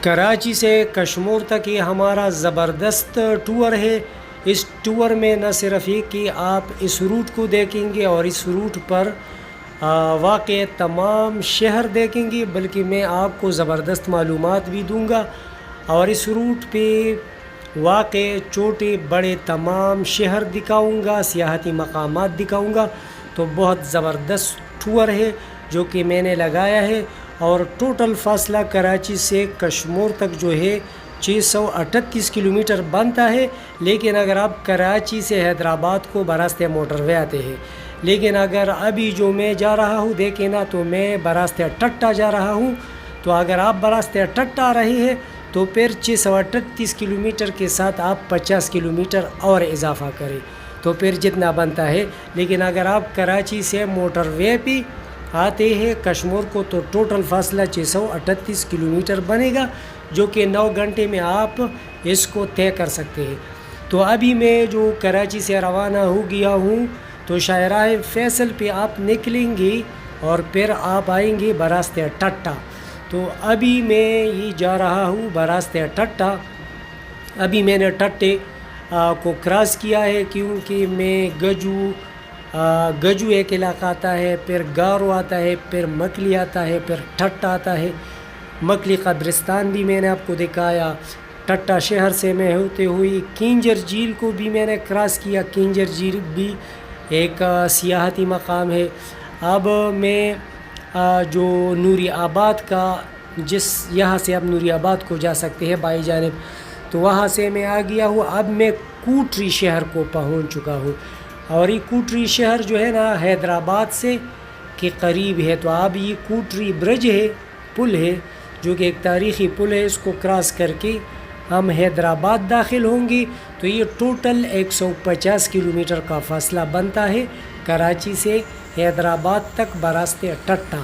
کراچی سے کشمور تک یہ ہمارا زبردست ٹور ہے۔ اس ٹور میں نہ صرف یہ کہ آپ اس روٹ کو دیکھیں گے اور اس روٹ پر واقع تمام شہر دیکھیں گے، بلکہ میں آپ کو زبردست معلومات بھی دوں گا اور اس روٹ پہ واقع چھوٹے بڑے تمام شہر دکھاؤں گا، سیاحتی مقامات دکھاؤں گا۔ تو بہت زبردست ٹور ہے جو کہ میں نے لگایا ہے، اور ٹوٹل فاصلہ کراچی سے کشمور تک جو ہے 638 کلومیٹر بنتا ہے۔ لیکن اگر آپ کراچی سے حیدرآباد کو براستہ موٹر وے آتے ہیں، لیکن اگر ابھی جو میں جا رہا ہوں دیکھیں نا، تو میں براستہ ٹٹا جا رہا ہوں۔ تو اگر آپ براستہ ٹٹا آ رہے ہیں تو پھر 638 کلومیٹر کے ساتھ آپ 50 کلومیٹر اور اضافہ کریں تو پھر جتنا بنتا ہے۔ لیکن اگر آپ کراچی سے موٹر وے پہ آتے ہیں کشمور کو تو ٹوٹل فاصلہ 638 کلومیٹر بنے گا، جو کہ 9 گھنٹے میں آپ اس کو طے کر سکتے ہیں۔ تو ابھی میں جو کراچی سے روانہ ہو گیا ہوں، تو شاہراہ فیصل پہ آپ نکلیں گے اور پھر آپ آئیں گے براستہ ٹٹا۔ تو ابھی میں یہ جا رہا ہوں براستہ ٹٹا۔ ابھی میں نے ٹٹے کو کراس کیا ہے، کیونکہ میں گجو ایک علاقہ آتا ہے، پھر گارو آتا ہے، پھر مکلی آتا ہے، پھر ٹٹا آتا ہے۔ مکلی قبرستان بھی میں نے آپ کو دکھایا۔ ٹٹا شہر سے میں ہوتے ہوئی کینجر جھیل کو بھی میں نے کراس کیا۔ کینجر جھیل بھی ایک سیاحتی مقام ہے۔ اب میں جو نوری آباد کا، یہاں سے اب نوری آباد کو جا سکتے ہیں بائیں جانب، تو وہاں سے میں آ گیا ہوں۔ اب میں کوٹری شہر کو پہنچ چکا ہوں، اور یہ کوٹری شہر جو ہے نا حیدرآباد سے کے قریب ہے۔ تو اب یہ کوٹری برج ہے، پل ہے، جو کہ ایک تاریخی پل ہے۔ اس کو کراس کر کے ہم حیدرآباد داخل ہوں گے۔ تو یہ ٹوٹل 150 کلومیٹر کا فاصلہ بنتا ہے کراچی سے حیدرآباد تک براستہ ٹٹا۔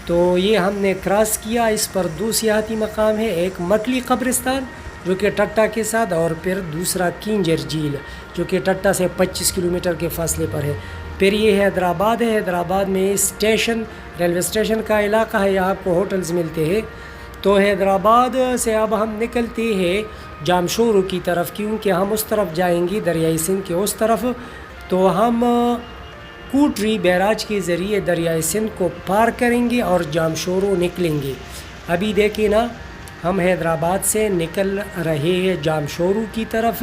تو یہ ہم نے کراس کیا۔ اس پر 2 سیاحتی مقام ہے، ایک مکلی قبرستان جو کہ ٹٹا کے ساتھ، اور پھر دوسرا کینجر جھیل جو کہ ٹٹا سے 25 کلومیٹر کے فاصلے پر ہے۔ پھر یہ حیدرآباد ہے۔ حیدرآباد میں اسٹیشن، ریلوے اسٹیشن کا علاقہ ہے، یہاں آپ کو ہوٹلز ملتے ہیں۔ تو حیدرآباد سے اب ہم نکلتے ہیں جامشورو کی طرف، کیونکہ ہم اس طرف جائیں گے دریائے سندھ کے اس طرف۔ تو ہم کوٹری بیراج کے ذریعے دریائے سندھ کو پار کریں گے اور جامشورو نکلیں گے۔ ابھی دیکھیں نا، ہم حیدرآباد سے نکل رہے ہیں جامشورو کی طرف،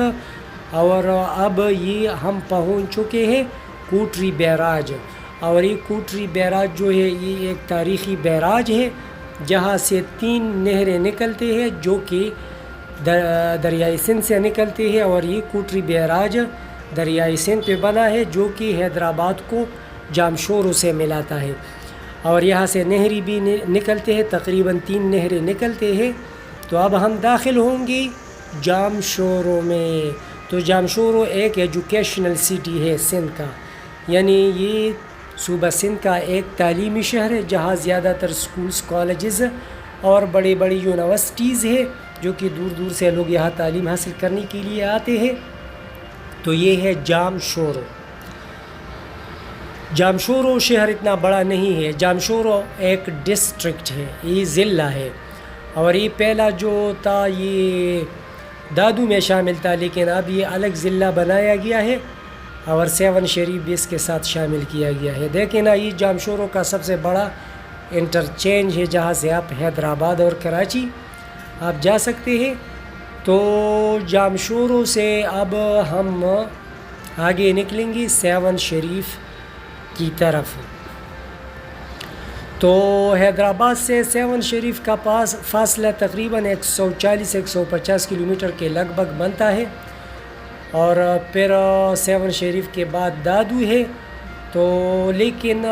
اور اب یہ ہم پہنچ چکے ہیں کوٹری بیراج۔ اور یہ کوٹری بیراج جو ہے یہ ایک تاریخی بیراج ہے، جہاں سے 3 نہریں نکلتے ہیں جو کہ دریائے سندھ سے نکلتے ہیں، اور یہ کوٹری بیراج دریائے سندھ پہ بنا ہے جو کہ حیدرآباد کو جامشورو سے ملاتا ہے۔ اور یہاں سے نہری بھی نکلتے ہیں، تقریباً 3 نہریں نکلتے ہیں۔ تو اب ہم داخل ہوں گے جامشورو میں۔ تو جامشورو ایک ایجوکیشنل سٹی ہے سندھ کا، یعنی یہ صوبہ سندھ کا ایک تعلیمی شہر ہے، جہاں زیادہ تر سکولز، کالجز اور بڑی بڑی یونیورسٹیز ہے، جو کہ دور دور سے لوگ یہاں تعلیم حاصل کرنے کے لیے آتے ہیں۔ تو یہ ہے جامشورو۔ جامشورو شہر اتنا بڑا نہیں ہے، جامشورو ایک ڈسٹرکٹ ہے، یہ ضلع ہے، اور یہ پہلا جو تھا یہ دادو میں شامل تھا، لیکن اب یہ الگ ضلع بنایا گیا ہے، اور 7 شریف بھی اس کے ساتھ شامل کیا گیا ہے۔ دیکھیں نا، یہ جامشورو کا سب سے بڑا انٹرچینج ہے، جہاں سے آپ حیدرآباد اور کراچی آپ جا سکتے ہیں۔ تو جامشورو سے اب ہم آگے نکلیں گے 7 شریف کی طرف۔ تو حیدرآباد سے 7 شریف کا فاصلہ تقریباً 140-150 کلومیٹر کے لگ بھگ بنتا ہے، اور پھر 7 شریف کے بعد دادو ہے۔ تو لیکن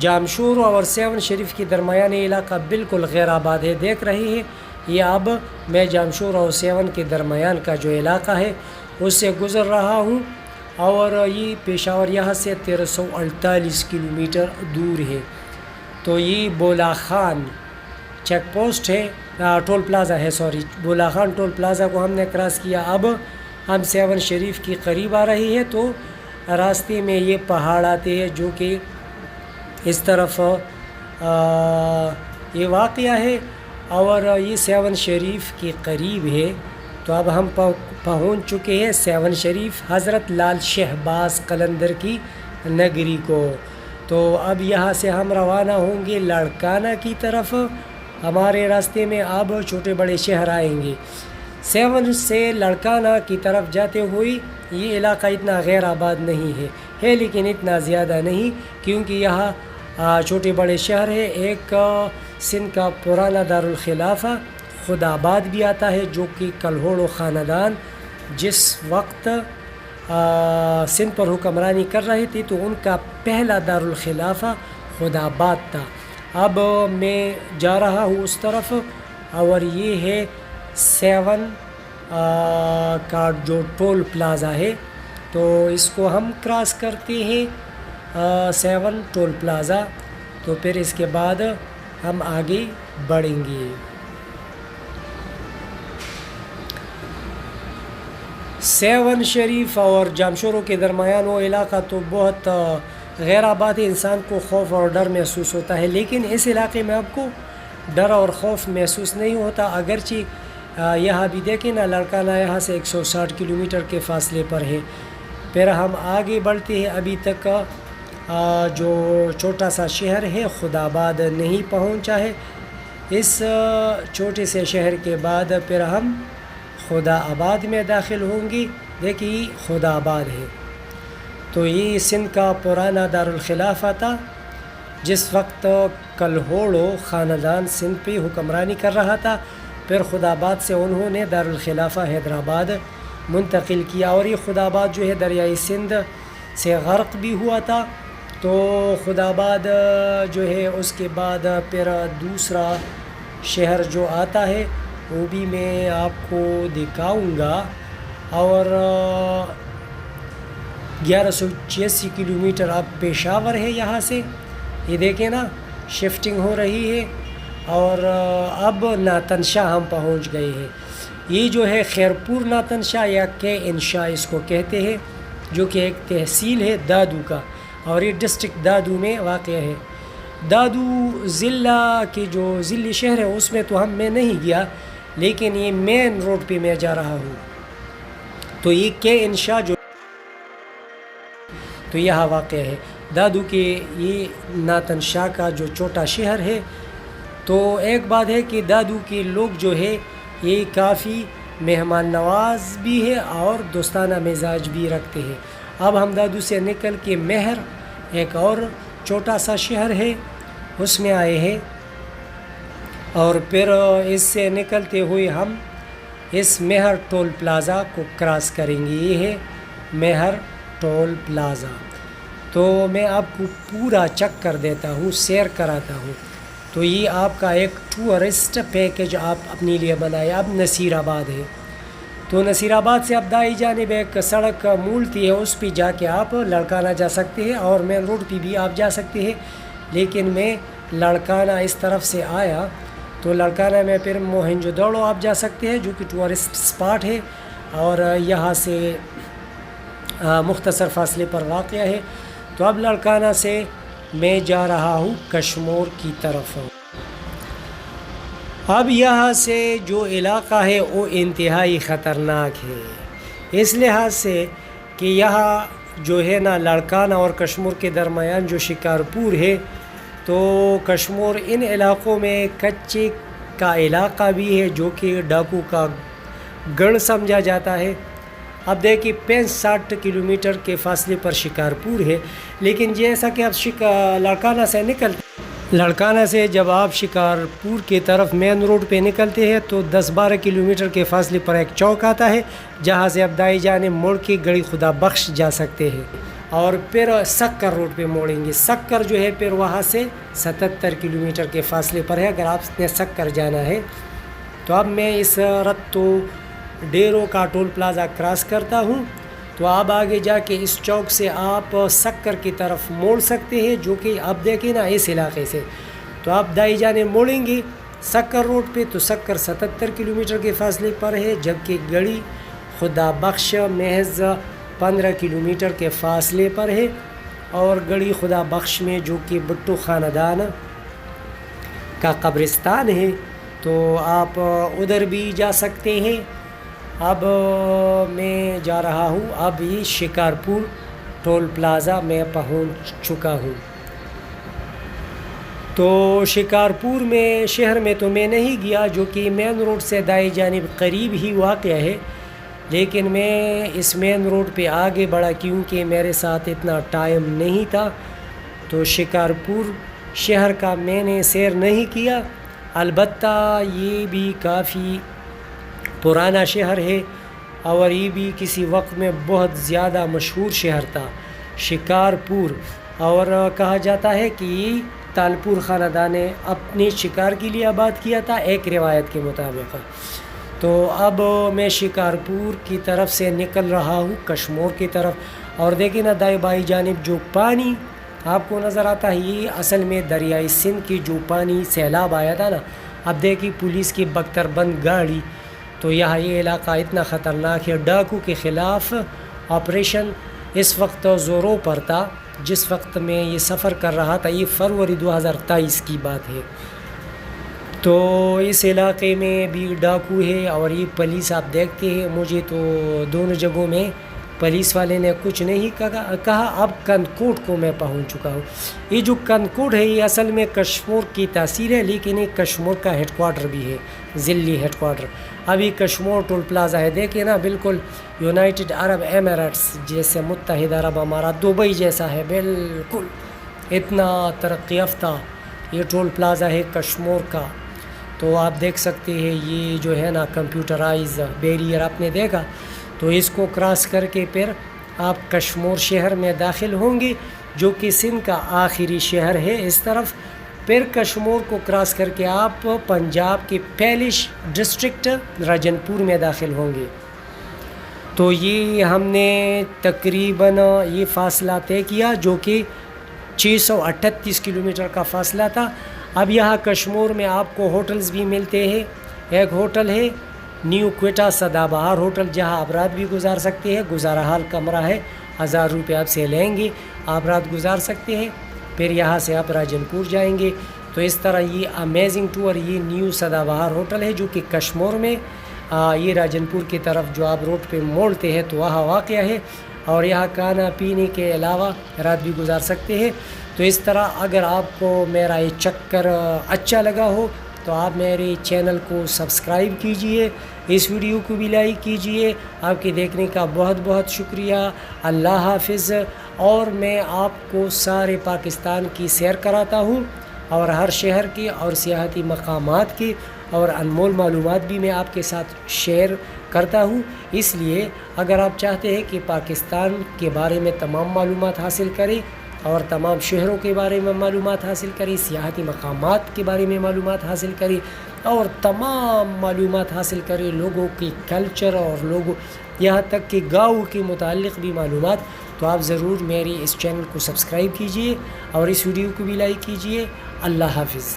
جامشورو اور 7 شریف کے درمیانی علاقہ بالکل غیر آباد ہے، دیکھ رہے ہیں یہ اب میں جامشورو اور 7 کے درمیان کا جو علاقہ ہے اس سے گزر رہا ہوں، اور یہ پشاور یہاں سے 1348 کلومیٹر دور ہے۔ تو یہ بولا خان چیک پوسٹ ہے، ٹول پلازا ہے، بولا خان ٹول پلازا کو ہم نے کراس کیا۔ اب ہم 7 شریف کے قریب آ رہے ہیں، تو راستے میں یہ پہاڑ آتے ہیں جو کہ اس طرف یہ واقعہ ہے، اور یہ سیون شریف کے قریب ہے. تو اب ہم پہنچ چکے ہیں سیون شریف، حضرت لال شہباز قلندر کی نگری کو. تو اب یہاں سے ہم روانہ ہوں گے لاڑکانہ کی طرف. ہمارے راستے میں اب چھوٹے بڑے شہر آئیں گے. سیون سے لاڑکانہ کی طرف جاتے ہوئے یہ علاقہ اتنا غیر آباد نہیں ہے لیکن اتنا زیادہ نہیں، کیونکہ یہاں چھوٹے بڑے شہر ہیں. ایک سندھ کا پرانا دارالخلافہ خدا آباد بھی آتا ہے، جو کہ کلہوڑو خاندان جس وقت سندھ پر حکمرانی کر رہے تھے تو ان کا پہلا دارالخلافہ خدا آباد تھا. اب میں جا رہا ہوں اس طرف، اور یہ ہے سیون کا جو ٹول پلازا ہے، تو اس کو ہم کراس کرتے ہیں سیون ٹول پلازا. تو پھر اس کے بعد ہم آگے بڑھیں گے. سیون شریف اور جامشورو کے درمیان وہ علاقہ تو بہت غیر آباد ہے، انسان کو خوف اور ڈر محسوس ہوتا ہے، لیکن اس علاقے میں آپ کو ڈر اور خوف محسوس نہیں ہوتا. اگرچہ یہاں بھی دیکھیں نا، لاڑکانہ یہاں سے 160 کلومیٹر کے فاصلے پر ہے. پھر ہم آگے بڑھتے ہیں. ابھی تک جو چھوٹا سا شہر ہے خدا آباد نہیں پہنچا ہے. اس چھوٹے سے شہر کے بعد پھر ہم خدا آباد میں داخل ہوں گی. دیکھیے خدا آباد ہے، تو یہ سندھ کا پرانا دارالخلافہ تھا جس وقت کلہوڑو خاندان سندھ پہ حکمرانی کر رہا تھا. پھر خدا آباد سے انہوں نے دارالخلافہ حیدرآباد منتقل کیا، اور یہ خدا آباد جو ہے دریائے سندھ سے غرق بھی ہوا تھا. تو خدا آباد جو ہے اس کے بعد پھر دوسرا شہر جو آتا ہے وہ بھی میں آپ کو دکھاؤں گا. اور 1186 کلومیٹر اب پشاور ہے یہاں سے. یہ دیکھیں نا، شفٹنگ ہو رہی ہے. اور اب ناتن شاہ ہم پہنچ گئے ہیں. یہ جو ہے خیرپور ناتن شاہ یا کے انشاء اس کو کہتے ہیں، جو کہ ایک تحصیل ہے دادو کا، اور یہ ڈسٹرکٹ دادو میں واقع ہے. دادو ضلع کے جو ضلعی شہر ہے اس میں تو میں نہیں گیا، لیکن یہ مین روڈ پہ میں جا رہا ہوں. تو یہ کے انشاء جو تو یہاں واقع ہے دادو کے، یہ ناتن شاہ کا جو چھوٹا شہر ہے. تو ایک بات ہے کہ دادو کے لوگ جو ہے یہ کافی مہمان نواز بھی ہے اور دوستانہ مزاج بھی رکھتے ہیں. اب ہم دادو سے نکل کے مہر، ایک اور چھوٹا سا شہر ہے، اس میں آئے ہیں. اور پھر اس سے نکلتے ہوئے ہم اس مہر ٹول پلازا کو کراس کریں گے. یہ ہے مہر ٹول پلازا. تو میں آپ کو پورا چیک کر دیتا ہوں، سیر کراتا ہوں. تو یہ آپ کا ایک ٹورسٹ پیکج آپ اپنے لیے بنائے. اب نصیر آباد ہے، تو نصیر آباد سے اب دائیں جانب ایک سڑک مولتی ہے، اس پہ جا کے آپ لاڑکانہ جا سکتے ہیں، اور مین روڈ پہ بھی آپ جا سکتے ہیں. لیکن میں لاڑکانہ اس طرف سے آیا، تو لاڑکانہ میں پھر موہنجو دڑو آپ جا سکتے ہیں، جو کہ ٹورسٹ سپاٹ ہے اور یہاں سے مختصر فاصلے پر واقع ہے. تو اب لاڑکانہ سے میں جا رہا ہوں کشمور کی طرف. اب یہاں سے جو علاقہ ہے وہ انتہائی خطرناک ہے، اس لحاظ سے کہ یہاں جو ہے نا لاڑکانہ اور کشمور کے درمیان جو شکارپور ہے، تو کشمور ان علاقوں میں کچے کا علاقہ بھی ہے، جو کہ ڈاکو کا گڑھ سمجھا جاتا ہے. اب دیکھیے 65 کلومیٹر کے فاصلے پر شکارپور ہے. لیکن جیسا کہ آپ لاڑکانہ سے لاڑکانہ سے جب آپ شکارپور کی طرف مین روڈ پہ نکلتے ہیں تو 10-12 کلومیٹر کے فاصلے پر ایک چوک آتا ہے، جہاں سے آپ دائیں جانب مڑ کے گڑھی خدا بخش جا سکتے ہیں، اور پھر سکر روڈ پہ موڑیں گے. سکر جو ہے پھر وہاں سے 77 کلومیٹر کے فاصلے پر ہے اگر آپ نے سکر جانا ہے. تو اب میں اس رتو ڈیرو کا ٹول پلازا کراس کرتا ہوں. تو آپ آگے جا کے اس چوک سے آپ سکر کی طرف موڑ سکتے ہیں، جو کہ آپ دیکھیں نا اس علاقے سے. تو آپ دائیں جانب موڑیں گے سکر روڈ پہ، تو سکر 77 کلومیٹر کے فاصلے پر ہے، جبکہ گڑھی خدا بخش محض 15 کلومیٹر کے فاصلے پر ہے. اور گڑھی خدا بخش میں جو کہ بٹو خاندان کا قبرستان ہے، تو آپ ادھر بھی جا سکتے ہیں۔ اب میں جا رہا ہوں، اب یہ شکارپور ٹول پلازا میں پہنچ چکا ہوں۔ تو شکارپور میں شہر میں تو میں نہیں گیا، جو کہ مین روڈ سے دائیں جانب قریب ہی واقع ہے، لیکن میں اس مین روڈ پہ آگے بڑھا کیونکہ میرے ساتھ اتنا ٹائم نہیں تھا۔ تو شکارپور شہر کا میں نے سیر نہیں کیا، البتہ یہ بھی کافی پرانا شہر ہے اور یہ بھی کسی وقت میں بہت زیادہ مشہور شہر تھا شکارپور، اور کہا جاتا ہے کہ یہ تالپور خاندان نے اپنے شکار کے لیے آباد کیا تھا ایک روایت کے مطابق۔ تو اب میں شکارپور کی طرف سے نکل رہا ہوں کشمور کی طرف، اور دیکھیں نا دائیں بائیں جانب جو پانی آپ کو نظر آتا ہے، یہ اصل میں دریائے سندھ کی جو پانی سیلاب آیا تھا نا۔ اب دیکھیں پولیس کی بختر بند گاڑی، تو یہاں یہ علاقہ اتنا خطرناک ہے، ڈاکو کے خلاف آپریشن اس وقت زوروں پر تھا جس وقت میں یہ سفر کر رہا تھا، یہ فروری 2023 کی بات ہے۔ تو اس علاقے میں بھی ڈاکو ہے اور یہ پولیس آپ دیکھتے ہیں، مجھے تو دونوں جگہوں میں پولیس والے نے کچھ نہیں کہا۔ اب کندکوٹ کو میں پہنچ چکا ہوں۔ یہ جو کندکوٹ ہے یہ اصل میں کشمور کی تحصیل ہے، لیکن یہ کشمور کا ہیڈ کوارٹر بھی ہے، ضلعی ہیڈ کوارٹر۔ ابھی کشمور ٹول پلازا ہے، دیکھیں نا بالکل یونائٹڈ عرب ایمریٹس جیسے متحدہ عرب امارات، دبئی جیسا ہے، بالکل اتنا ترقی یافتہ یہ ٹول پلازا ہے کشمور کا۔ تو آپ دیکھ سکتے ہیں یہ جو ہے نا کمپیوٹرائز بیریئر آپ نے دیکھا، تو اس کو کراس کر کے پھر آپ کشمور شہر میں داخل ہوں گے، جو کہ سندھ کا آخری شہر ہے اس طرف۔ پھر کشمور کو کراس کر کے آپ پنجاب کے پہلے ڈسٹرکٹ راجن پور میں داخل ہوں گے۔ تو یہ ہم نے تقریباً یہ فاصلہ طے کیا جو کہ 638 کلومیٹر کا فاصلہ تھا۔ اب یہاں کشمور میں آپ کو ہوٹلز بھی ملتے ہیں، ایک ہوٹل ہے نیو کوئٹہ سدا بہار ہوٹل، جہاں آپ رات بھی گزار سکتے ہیں، گزارا حال کمرہ ہے، 1000 روپے آپ سے لیں گے، آپ رات گزار سکتے ہیں۔ پھر یہاں سے آپ راجن پور جائیں گے۔ تو اس طرح یہ امیزنگ ٹور، یہ نیو سدا بہار ہوٹل ہے جو کہ کشمور میں یہ راجن پور کی طرف جو آپ روڈ پہ موڑتے ہیں تو وہاں واقع ہے، اور یہاں کھانا پینے کے علاوہ رات بھی گزار سکتے ہیں۔ تو اس طرح اگر آپ کو میرا یہ چکر اچھا لگا ہو تو آپ میرے چینل کو سبسکرائب کیجئے، اس ویڈیو کو بھی لائک کیجئے۔ آپ کے دیکھنے کا بہت بہت شکریہ، اللہ حافظ۔ اور میں آپ کو سارے پاکستان کی سیر کراتا ہوں، اور ہر شہر کے اور سیاحتی مقامات کی اور انمول معلومات بھی میں آپ کے ساتھ شیئر کرتا ہوں۔ اس لیے اگر آپ چاہتے ہیں کہ پاکستان کے بارے میں تمام معلومات حاصل کریں اور تمام شہروں کے بارے میں معلومات حاصل کریں، سیاحتی مقامات کے بارے میں معلومات حاصل کریں اور تمام معلومات حاصل کریں لوگوں کی کلچر اور لوگوں یہاں تک کہ گاؤں کے متعلق بھی معلومات، تو آپ ضرور میری اس چینل کو سبسکرائب کیجئے اور اس ویڈیو کو بھی لائک کیجئے۔ اللہ حافظ۔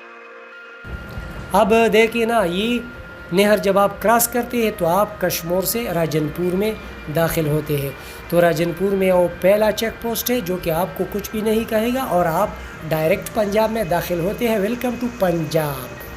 اب دیکھیں نا یہ نہر جب آپ کراس کرتے ہیں تو آپ کشمور سے راجن پور میں داخل ہوتے ہیں۔ تو راجن پور میں وہ پہلا چیک پوسٹ ہے جو کہ آپ کو کچھ بھی نہیں کہے گا، اور آپ ڈائریکٹ پنجاب میں داخل ہوتے ہیں۔ Welcome to Punjab.